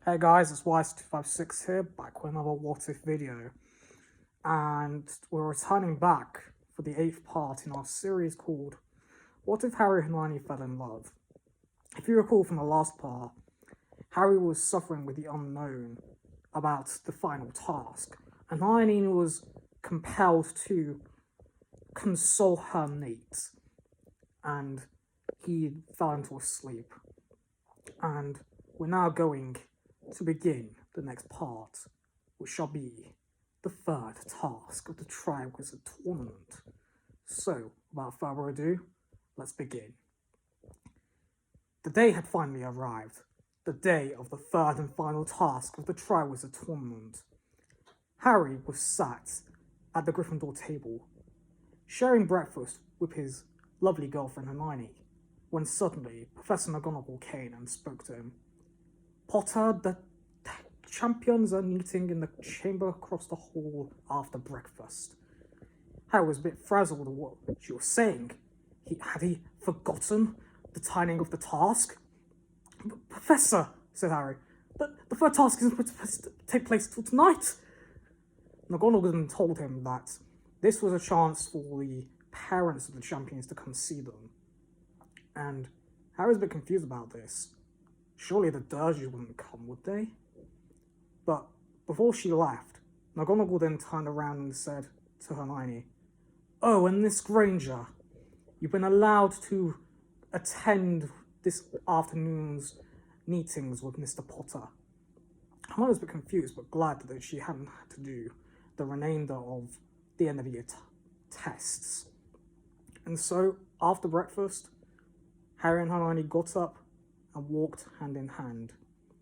Hey guys, it's Wise256 here, back with another What If video. And we're returning back for the 8th part in our series called What If Harry and Hermione Fell in Love? If you recall from the last part, Harry was suffering with the unknown about the final task, and Hermione was compelled to console her needs, and he fell into a sleep. And we're now going to begin the next part, which shall be the third task of the Triwizard Tournament. So, without further ado, let's begin. The day had finally arrived, the day of the third and final task of the Triwizard Tournament. Harry was sat at the Gryffindor table, sharing breakfast with his lovely girlfriend Hermione, when suddenly Professor McGonagall came and spoke to him. Potter, the champions are meeting in the chamber across the hall after breakfast. Harry was a bit frazzled at what she was saying. Had he forgotten the timing of the task? Professor, said Harry, the third task isn't supposed to take place till tonight. McGonagall then told him that this was a chance for the parents of the champions to come see them. And Harry's a bit confused about this. Surely the Dursleys wouldn't come, would they? But before she left, McGonagall then turned around and said to Hermione, "Oh, and Miss Granger, you've been allowed to attend this afternoon's meetings with Mr. Potter." Hermione was a bit confused, but glad that she hadn't had to do the remainder of the end of the year tests. And so, after breakfast, Harry and Hermione got up and walked hand in hand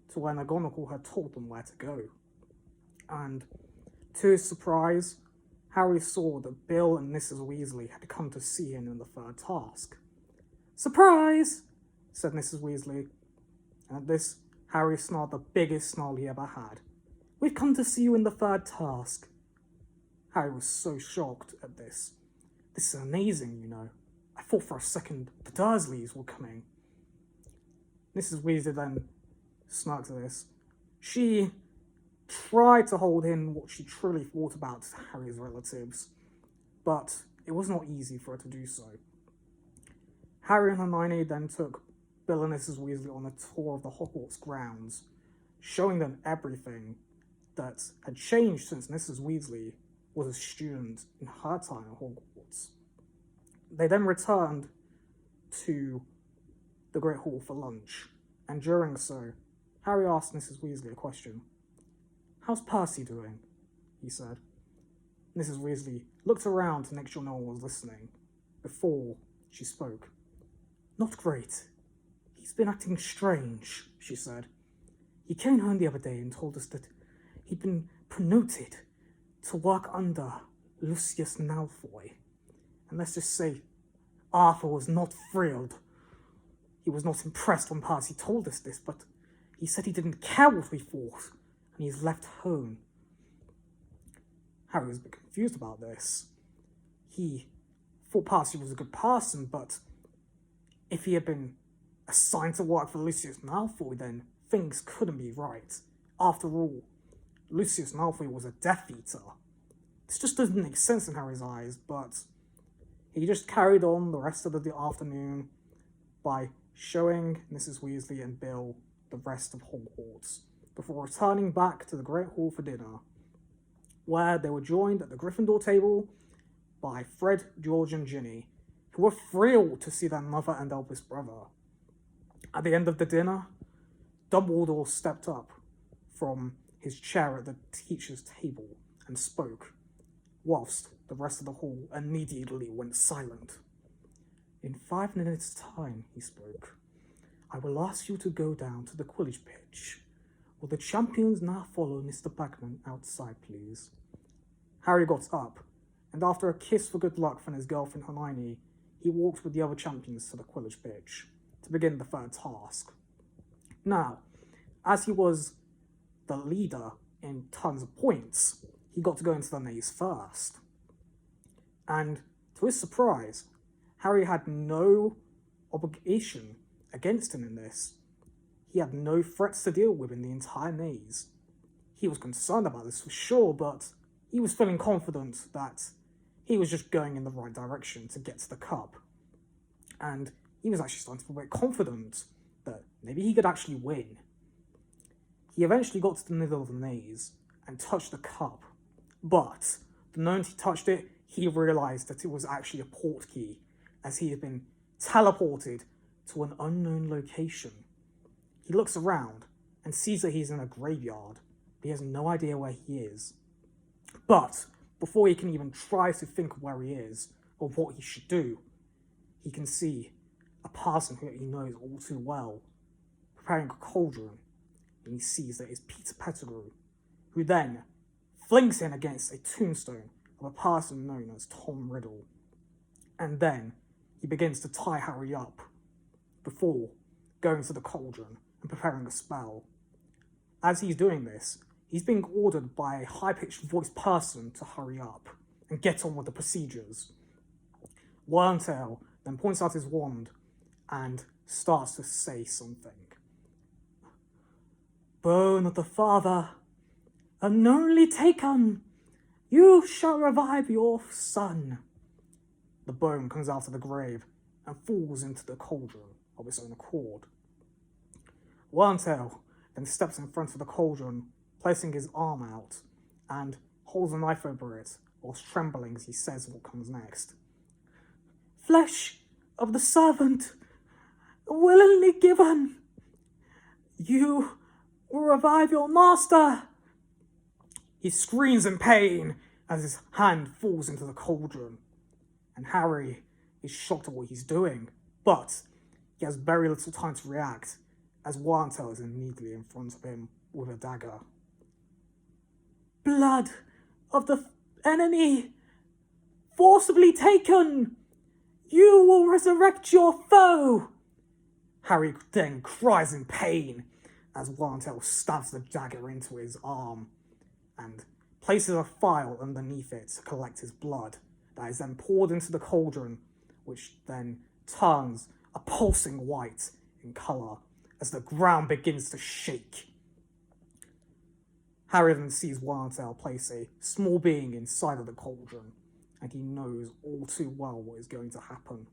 to where McGonagall had told them where to go. And to his surprise, Harry saw that Bill and Mrs. Weasley had come to see him in the third task. "Surprise!" said Mrs. Weasley. And at this, Harry snarled the biggest snarl he ever had. "We've come to see you in the third task." Harry was so shocked at this. "This is amazing, you know. I thought for a second the Dursleys were coming." Mrs. Weasley then smirked at this. She tried to hold in what she truly thought about Harry's relatives, but it was not easy for her to do so. Harry and Hermione then took Bill and Mrs. Weasley on a tour of the Hogwarts grounds, showing them everything that had changed since Mrs. Weasley was a student in her time at Hogwarts. They then returned to the Great Hall for lunch, and during so, Harry asked Mrs. Weasley a question. "How's Percy doing?" he said. Mrs. Weasley looked around to make sure no one was listening before she spoke. "Not great. He's been acting strange," she said. "He came home the other day and told us that he'd been promoted to work under Lucius Malfoy. And let's just say Arthur was not thrilled. He was not impressed when Percy told us this, but he said he didn't care what we thought, and he's left home." Harry was a bit confused about this. He thought Percy was a good person, but if he had been assigned to work for Lucius Malfoy, then things couldn't be right. After all, Lucius Malfoy was a Death Eater. This just doesn't make sense in Harry's eyes, but he just carried on the rest of the afternoon by showing Mrs. Weasley and Bill the rest of Hogwarts, before returning back to the Great Hall for dinner, where they were joined at the Gryffindor table by Fred, George, and Ginny, who were thrilled to see their mother and eldest brother. At the end of the dinner, Dumbledore stepped up from his chair at the teacher's table and spoke, whilst the rest of the hall immediately went silent. "In 5 minutes' time," he spoke, "I will ask you to go down to the Quidditch pitch. Will the champions now follow Mr. Bagman outside, please?" Harry got up, and after a kiss for good luck from his girlfriend Hermione, he walked with the other champions to the Quidditch pitch to begin the third task. Now, as he was the leader in tons of points, he got to go into the maze first. And to his surprise, Harry had no obligation against him in this. he had no threats to deal with in the entire maze. He was concerned about this for sure, but he was feeling confident that he was just going in the right direction to get to the cup. And he was actually starting to feel very confident that maybe he could actually win. He eventually got to the middle of the maze and touched the cup, but the moment he touched it, he realised that it was actually a portkey, as he had been teleported to an unknown location. He looks around and sees that he's in a graveyard, but he has no idea where he is. But before he can even try to think of where he is or what he should do, he can see a person who he knows all too well preparing a cauldron, and he sees that it's Peter Pettigrew, who then flings him against a tombstone of a person known as Tom Riddle. And then he begins to tie Harry up before going to the cauldron and preparing a spell. As he's doing this, he's being ordered by a high-pitched voiced person to hurry up and get on with the procedures. Wormtail then points out his wand and starts to say something. "Bone of the Father, unknowingly taken, you shall revive your son." The bone comes out of the grave and falls into the cauldron of its own accord. Wormtail then steps in front of the cauldron, placing his arm out, and holds a knife over it, whilst trembling as he says what comes next. "Flesh of the servant, willingly given, you will revive your master." He screams in pain as his hand falls into the cauldron, and Harry is shocked at what he's doing, but he has very little time to react, as Wormtail is immediately in front of him with a dagger. "Blood of the enemy, forcibly taken, you will resurrect your foe." Harry then cries in pain as Wormtail stabs the dagger into his arm and places a phial underneath it to collect his blood that is then poured into the cauldron, which then turns a pulsing white in colour as the ground begins to shake. Harry then sees Wormtail place a small being inside of the cauldron, and he knows all too well what is going to happen.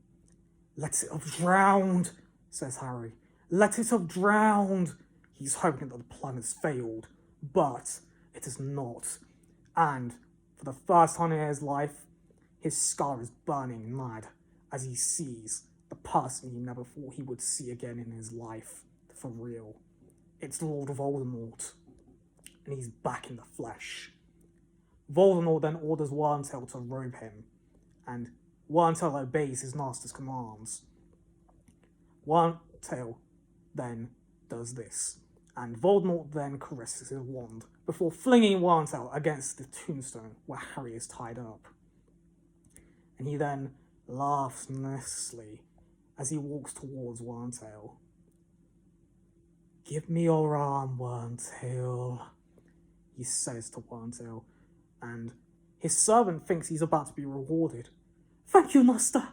"Let it have drowned," says Harry. "Let it have drowned." He's hoping that the plan has failed, but it has not. And for the first time in his life, his scar is burning mad as he sees the person he never thought he would see again in his life, for real. It's Lord Voldemort, and he's back in the flesh. Voldemort then orders Wormtail to robe him, and Wormtail obeys his master's commands. Wormtail then does this, and Voldemort then caresses his wand before flinging Wormtail against the tombstone where Harry is tied up. And he then laughs nervously as he walks towards Wormtail. "Give me your arm, Wormtail," he says to Wormtail, and his servant thinks he's about to be rewarded. "Thank you, master,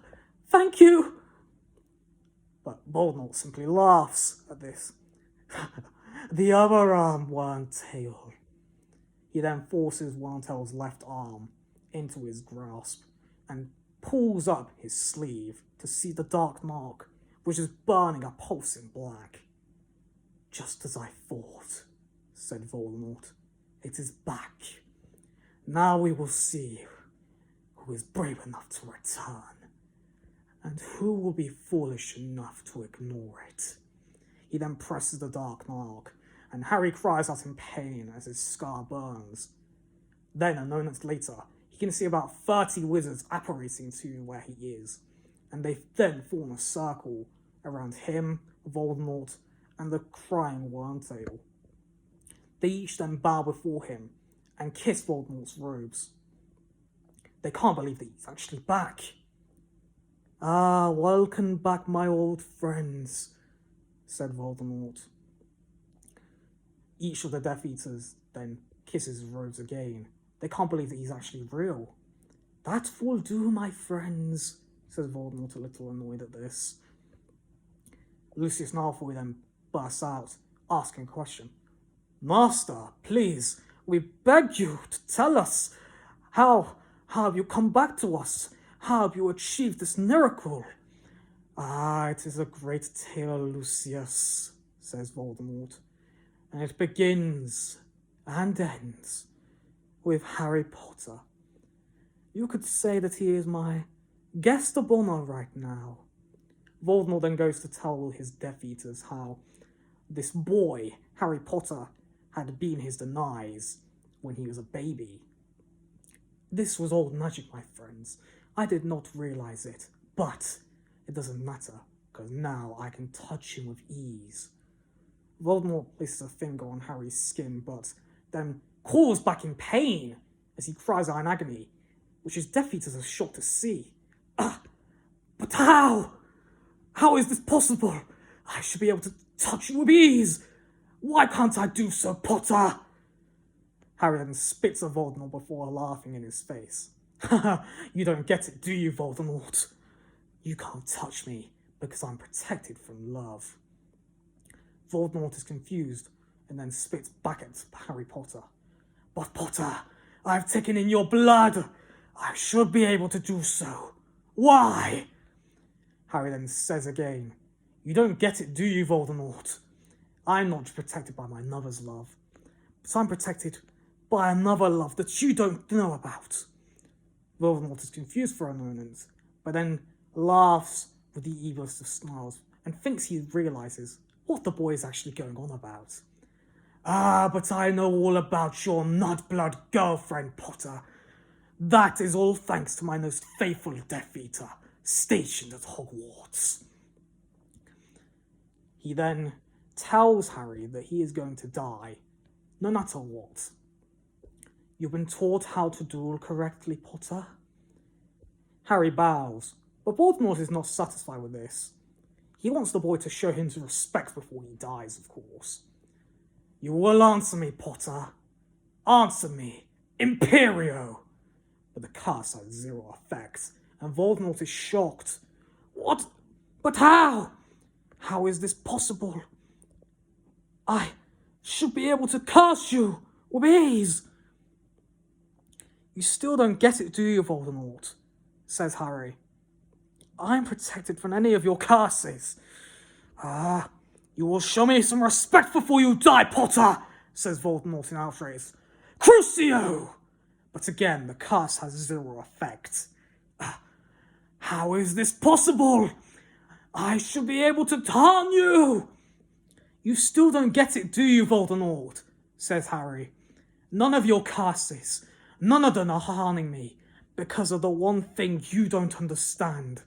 thank you." But Voldemort simply laughs at this. "The other arm, Wormtail." He then forces Wormtail's left arm into his grasp and pulls up his sleeve to see the dark mark, which is burning a pulsing black. "Just as I thought," said Voldemort. "It is back. Now we will see who is brave enough to return, and who will be foolish enough to ignore it." He then presses the dark mark, and Harry cries out in pain as his scar burns. Then, a moment later, he can see about 30 wizards apparating to where he is, and they then form a circle around him, Voldemort, and the crying Wormtail. They each then bow before him and kiss Voldemort's robes. They can't believe that he's actually back. "Ah, welcome back, my old friends," said Voldemort. Each of the Death Eaters then kisses his robes again. They can't believe that he's actually real. "That will do, my friends," says Voldemort, a little annoyed at this. Lucius Malfoy then bursts out, asking a question. Master, please, we beg you to tell us how have you come back to us? How have you achieved this miracle? Ah, it is a great tale, Lucius, says Voldemort, and it begins and ends with Harry Potter. You could say that he is my guest of honor right now. Voldemort then goes to tell his Death Eaters how this boy, Harry Potter, had been his demise when he was a baby. This was all magic, my friends. I did not realize it, but it doesn't matter, because now I can touch him with ease. Voldemort places a finger on Harry's skin, but then calls back in pain as he cries out in agony, which his Death Eaters are shocked to see. But how? How is this possible? I should be able to touch you with ease. Why can't I do so, Potter? Harry then spits at Voldemort before laughing in his face. You don't get it, do you, Voldemort? You can't touch me because I'm protected from love. Voldemort is confused and then spits back at Harry Potter. But Potter, I've taken in your blood. I should be able to do so. Why? Harry then says again, you don't get it, do you, Voldemort? I'm not protected by my mother's love, but I'm protected by another love that you don't know about. Voldemort is confused for a moment, but then laughs with the evilest of smiles and thinks he realizes what the boy is actually going on about. But I know all about your mudblood girlfriend, Potter. That is all thanks to my most faithful Death Eater, stationed at Hogwarts. He then tells Harry that he is going to die, no matter what. You've been taught how to duel correctly, Potter? Harry bows, but Voldemort is not satisfied with this. He wants the boy to show him some respect before he dies, of course. You will answer me, Potter. Answer me, Imperio! But the curse has zero effect, and Voldemort is shocked. What? But how? How is this possible? I should be able to curse you with ease. You still don't get it, do you, Voldemort? Says Harry. I'm protected from any of your curses. You will show me some respect before you die, Potter, says Voldemort in outrage. Crucio! But again, the curse has zero effect. How is this possible? I should be able to harm you. You still don't get it, do you, Voldemort? Says Harry. None of your curses, none of them are harming me because of the one thing you don't understand.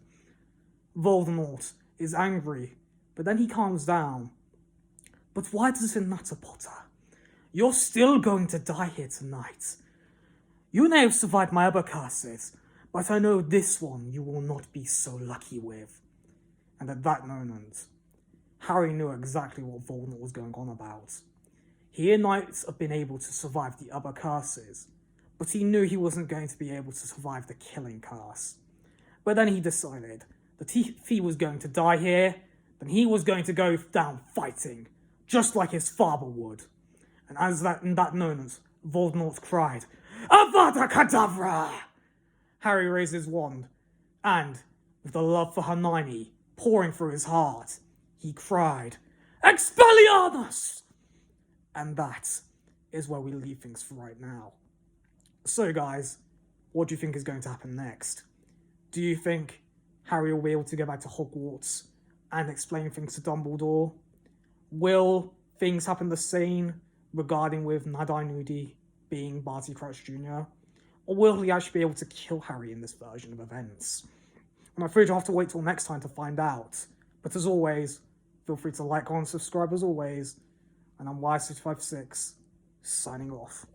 Voldemort is angry, but then he calms down. But why does it matter, Potter? You're still going to die here tonight. You may have survived my other curses, but I know this one you will not be so lucky with. And at that moment, Harry knew exactly what Voldemort was going on about. He might have been able to survive the other curses, but he knew he wasn't going to be able to survive the killing curse. But then he decided that if he was going to die here, then he was going to go down fighting, just like his father would. And in that moment, Voldemort cried, Avada Kedavra! Harry raised his wand, and, with the love for Hermione pouring through his heart, he cried, Expelliarmus! And that is where we leave things for right now. So guys, what do you think is going to happen next? Do you think Harry will be able to go back to Hogwarts and explain things to Dumbledore? Will things happen the same regarding with Mad-Eye Moody being Barty Crouch Jr.? Or will he actually be able to kill Harry in this version of events? I'm afraid you'll have to wait till next time to find out. But as always, feel free to like, comment, subscribe as always. And I'm Y656, signing off.